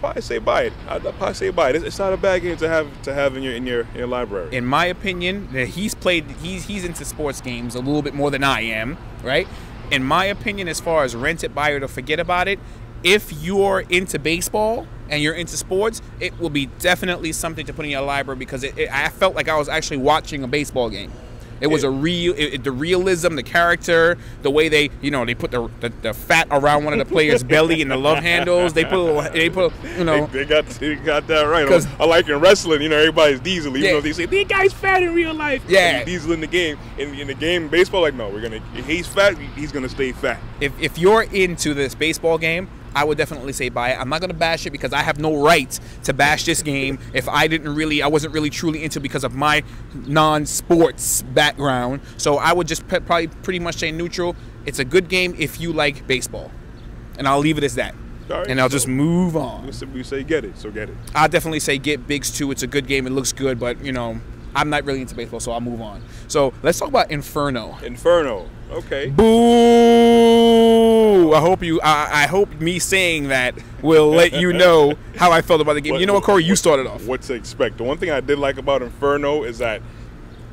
probably say buy it. I'd probably say buy it. It's not a bad game to have in your library. In my opinion, he's into sports games a little bit more than I am, right? In my opinion, as far as rent it, buy it, or forget about it, if you're into baseball and you're into sports, it will be definitely something to put in your library because I felt like I was actually watching a baseball game. It was the realism, the character, the way they put the fat around one of the players' belly and the love handles. They put They got that right. I like in wrestling, everybody's Diesel, even though they say the guy's fat in real life. Yeah, Diesel in the game. In the game, baseball, like no, he's fat. He's gonna stay fat. If you're into this baseball game, I would definitely say buy it. I'm not going to bash it because I have no right to bash this game if I wasn't really truly into it because of my non-sports background. So I would just probably pretty much say neutral. It's a good game if you like baseball. And I'll leave it as that. Right, and I'll just move on. We say get it, so get it. I'll definitely say get Biggs 2. It's a good game. It looks good, but, I'm not really into baseball, so I'll move on. So let's talk about Inferno. Inferno. Okay. Boo! I hope me saying that will let you know how I felt about the game. You know what, Corey? You started off. What to expect? The one thing I did like about Inferno is that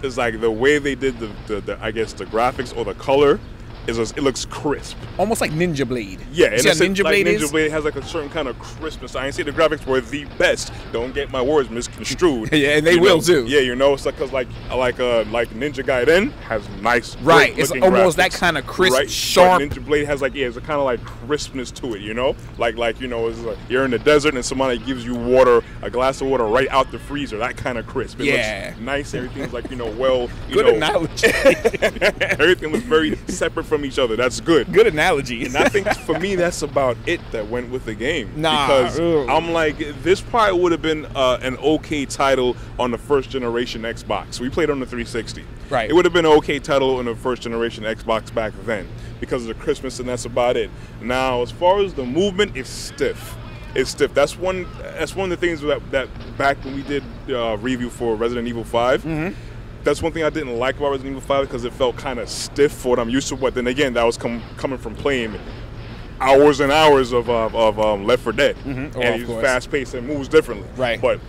like the way they did the I guess the graphics or the color. It looks crisp. Almost like Ninja Blade. Yeah, and Ninja Blade Ninja Blade has like a certain kind of crispness. I ain't say the graphics were the best. Don't get my words misconstrued. Yeah, and they will too. Yeah, it's like because like Ninja Gaiden has nice. Right, it's almost graphics, that kind of crisp, right? sharp. But Ninja Blade has it's a kind of like crispness to it. Like it's like you're in the desert and somebody gives you water, a glass of water right out the freezer. That kind of crisp. It looks nice. Everything's like well. Good analogy. Everything was very separate from each other. That's good. Good analogy. And I think for me that's about it that went with the game. Because I'm like, this probably would have been an okay title on the first generation Xbox. We played on the 360. Right. It would have been an okay title on the first generation Xbox back then because of the crispness, and that's about it. Now, as far as the movement, it's stiff. It's stiff. That's one of the things that back when we did review for Resident Evil 5. Mm-hmm. That's one thing I didn't like about Resident Evil 5 because it felt kind of stiff for what I'm used to. But then again, that was coming from playing hours and hours of Left 4 Dead, and it's fast paced and moves differently. Right. But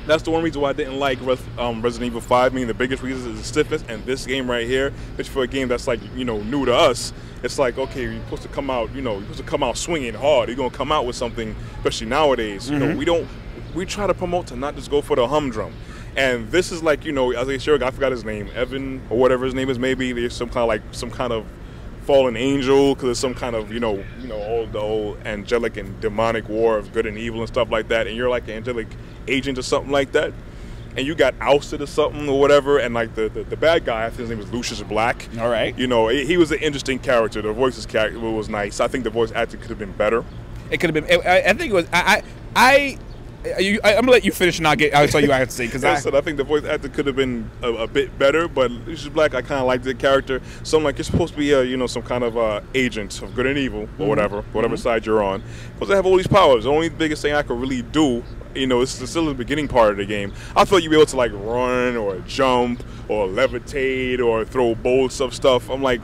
that's the one reason why I didn't like Resident Evil 5. I mean, the biggest reason is the stiffness, and this game right here, which for a game that's like new to us, it's like okay, you're supposed to come out, swinging hard. You're gonna come out with something, especially nowadays. We try to promote to not just go for the humdrum. And this is like, as I sure I forgot his name, Evan or whatever his name is. Maybe there's some kind of fallen angel because there's some kind of the whole angelic and demonic war of good and evil and stuff like that. And you're like an angelic agent or something like that. And you got ousted or something or whatever. And like the bad guy, I think his name was Lucius Black. All right. He was an interesting character. The voice was nice. I think the voice acting could have been better. It could have been. I think it was. I'm gonna let you finish and I'll tell you what I have to say because I think the voice actor could have been a bit better, but Lucius Black, I kind of liked the character. So I'm like, you're supposed to be some kind of agent of good and evil or whatever side you're on. Supposed to have all these powers. The only biggest thing I could really do, it's still the beginning part of the game. I thought you'd be able to like run or jump or levitate or throw bolts of stuff. I'm like,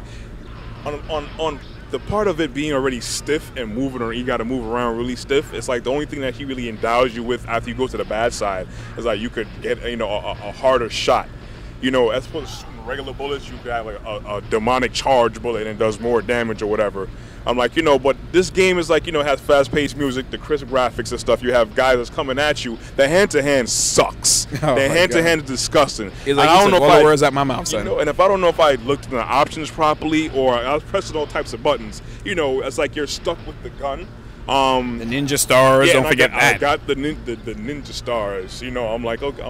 on the part of it being already stiff and moving, or you got to move around really stiff, it's like the only thing that he really endows you with after you go to the bad side is like you could get a harder shot. As opposed to shooting regular bullets, you could have like a demonic charge bullet and it does more damage or whatever. I'm like, but this game is like, has fast-paced music, the crisp graphics and stuff. You have guys that's coming at you. The hand-to-hand sucks. The hand-to-hand is disgusting. It's like I don't know all the words out my mouth, son. And if I don't know if I looked at the options properly or I was pressing all types of buttons, it's like you're stuck with the gun. The ninja stars, don't forget that. I got the ninja stars. I'm like, okay,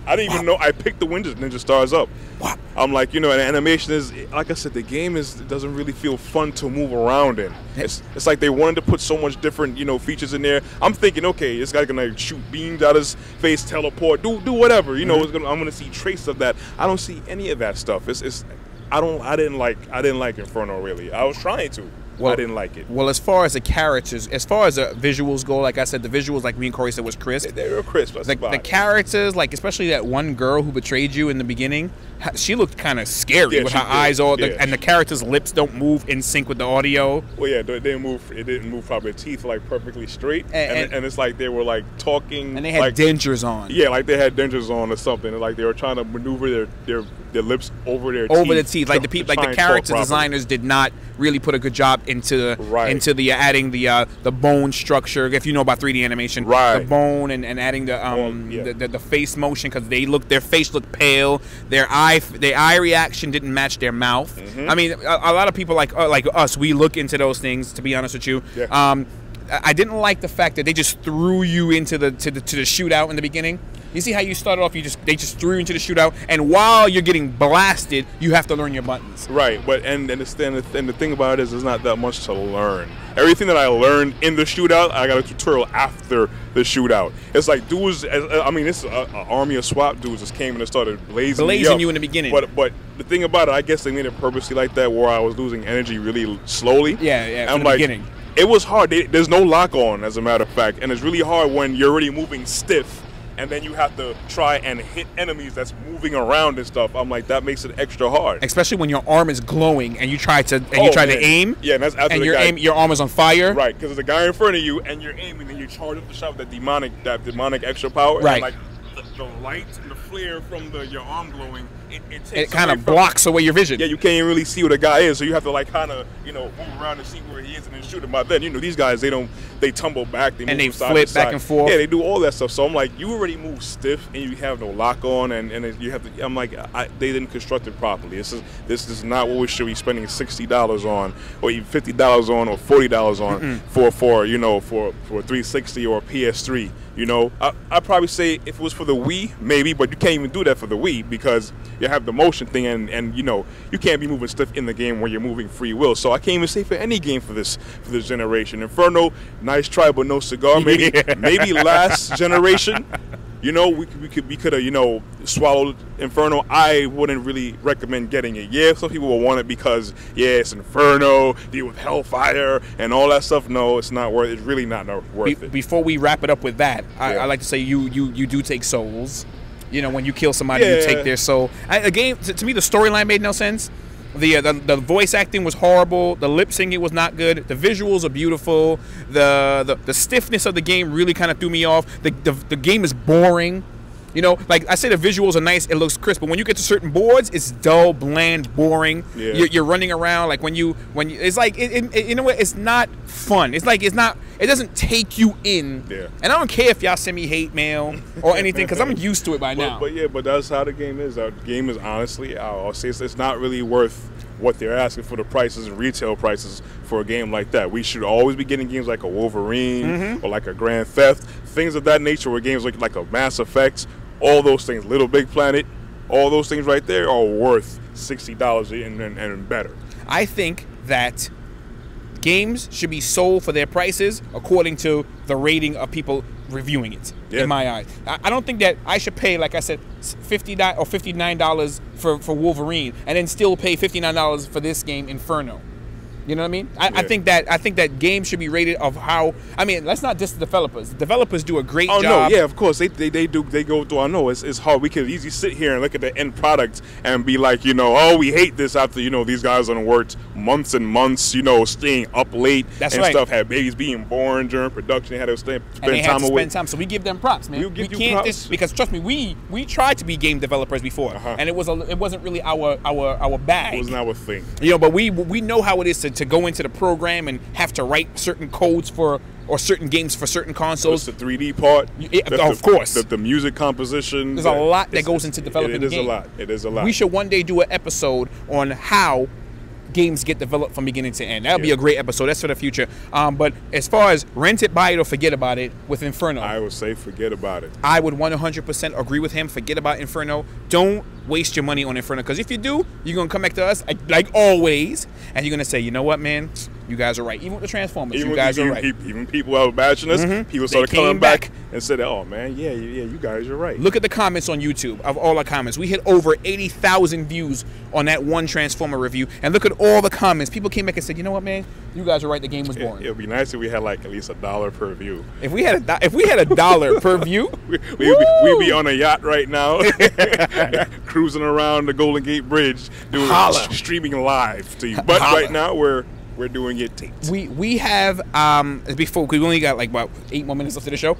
I didn't even know I picked the ninja stars up. What? I'm like, and animation is, like I said, the game doesn't really feel fun to move around in. It's like they wanted to put so much different, features in there. I'm thinking, okay, this guy's gonna shoot beams out his face, teleport, do whatever. I'm gonna see traces of that. I don't see any of that stuff. I didn't like Inferno really. I was trying to. I didn't like it. Well, as far as the characters, as far as the visuals go, like I said, the visuals, like me and Corey said, was crisp. They were crisp. The characters, like especially that one girl who betrayed you in the beginning, she looked kind of scary with her eyes all, and the character's lips don't move in sync with the audio. Well, yeah, they didn't move. It didn't move probably. Teeth like perfectly straight, and it's like they were like talking, and they had dentures on. Yeah, like they had dentures on or something, and like they were trying to maneuver their lips over their teeth. Like the people, like the character designers did not really put a good job into the adding the bone structure. If you know about 3D animation, the bone and adding the face motion, because their face looked pale. Their eye reaction didn't match their mouth. I mean, a lot of people like us, we look into those things. To be honest with you, I didn't like the fact that they just threw you into the shootout in the beginning. You see how you started off? They just threw you into the shootout, and while you're getting blasted, you have to learn your buttons. Right, but and the thing about it is, there's not that much to learn. Everything that I learned in the shootout, I got a tutorial after the shootout. It's like dudes. I mean, this an army of SWAT dudes just came and started blazing you in the beginning. But the thing about it, I guess they made it purposely like that, where I was losing energy really slowly. Yeah, from the beginning. It was hard. There's no lock on, as a matter of fact, and it's really hard when you're already moving stiff, and then you have to try and hit enemies that's moving around and stuff. I'm like, that makes it extra hard. Especially when your arm is glowing and you try to aim. Yeah, and that's after your arm is on fire. Right, because there's a guy in front of you and you're aiming and you charge up the shot with that demonic extra power. Right. And like the light and the flare from your arm glowing, it kind of blocks away your vision. Yeah, you can't even really see where the guy is, so you have to like kind of move around and see where he is and then shoot him. By then, these guys, they tumble back, they flip back and forth. Yeah, they do all that stuff. So I'm like, you already move stiff and you have no lock on, and you have to. I'm like, they didn't construct it properly. This is not what we should be spending $60 on, or even $50 on, or $40 on for 360 or PS3. I'd probably say if it was for the Wii, maybe, but you can't even do that for the Wii because you have the motion thing, and you can't be moving stuff in the game where you're moving free will. So I can't even say for any game for this generation. Inferno, nice try, but no cigar. Maybe last generation. We could have swallowed Inferno. I wouldn't really recommend getting it. Yeah, some people will want it because it's Inferno, deal with Hellfire and all that stuff. No, it's not worth. It's really not worth it. Before we wrap it up with that, I like to say you do take souls. When you kill somebody, you take their soul. A game to me, the storyline made no sense. The voice acting was horrible. The lip syncing was not good. The visuals are beautiful. The stiffness of the game really kind of threw me off. The game is boring. Like I said, the visuals are nice. It looks crisp, but when you get to certain boards, it's dull, bland, boring. Yeah. You're running around like when you it's like it's not fun. It's like it doesn't take you in. Yeah. And I don't care if y'all send me hate mail or anything because I'm used to it by now. But that's how the game is. Our game is honestly, I'll say it's not really worth what they're asking for the prices and retail prices for a game like that. We should always be getting games like a Wolverine or like a Grand Theft, things of that nature, where games like a Mass Effect, all those things, Little Big Planet, all those things right there are worth $60 and better. I think that games should be sold for their prices according to the rating of people reviewing it. In my eyes, I don't think that I should pay, like I said, $50 or $59 for Wolverine and then still pay $59 for this game Inferno. You know what I mean? I think that games should be rated of how. I mean, let's not diss the developers. The developers do a great job. Oh no, yeah, of course they do. They go through. I know it's hard. We could easily sit here and look at the end product and be like, oh, we hate this after these guys have worked months and months, staying up late stuff, had babies being born during production. They had to spend time away. So we give them props, man. We can't diss, because trust me, we tried to be game developers before, and it wasn't really our bag. It wasn't our thing. But we know how it is to go into the program and have to write certain codes or certain games for certain consoles. It's the 3D part. Of course. The music composition. There's a lot that goes into developing a game. It is a lot. We should one day do an episode on how games get developed from beginning to end. That'll be a great episode. That's for the future. But as far as rent it, buy it, or forget about it with Inferno, I would say forget about it. I would 100% agree with him. Forget about Inferno. Don't waste your money on Inferno, because if you do, you're going to come back to us like always, and you're going to say, you know what, man? You guys are right. Even with the Transformers, Even, you guys are even, right. even people who were bashing us, people started came coming back back. and said, "Oh man, yeah, you guys are right." Look at the comments on YouTube of all our comments. We hit over 80,000 views on that one Transformer review, and look at all the comments. People came back and said, "You know what, man? You guys are right. The game was boring." It would be nice if we had like at least $1 per view. If we had $1 per view, We'd be on a yacht right now, cruising around the Golden Gate Bridge, doing streaming live to you. But right now we're doing it taped. we have before we only got like about 8 more minutes left of the show.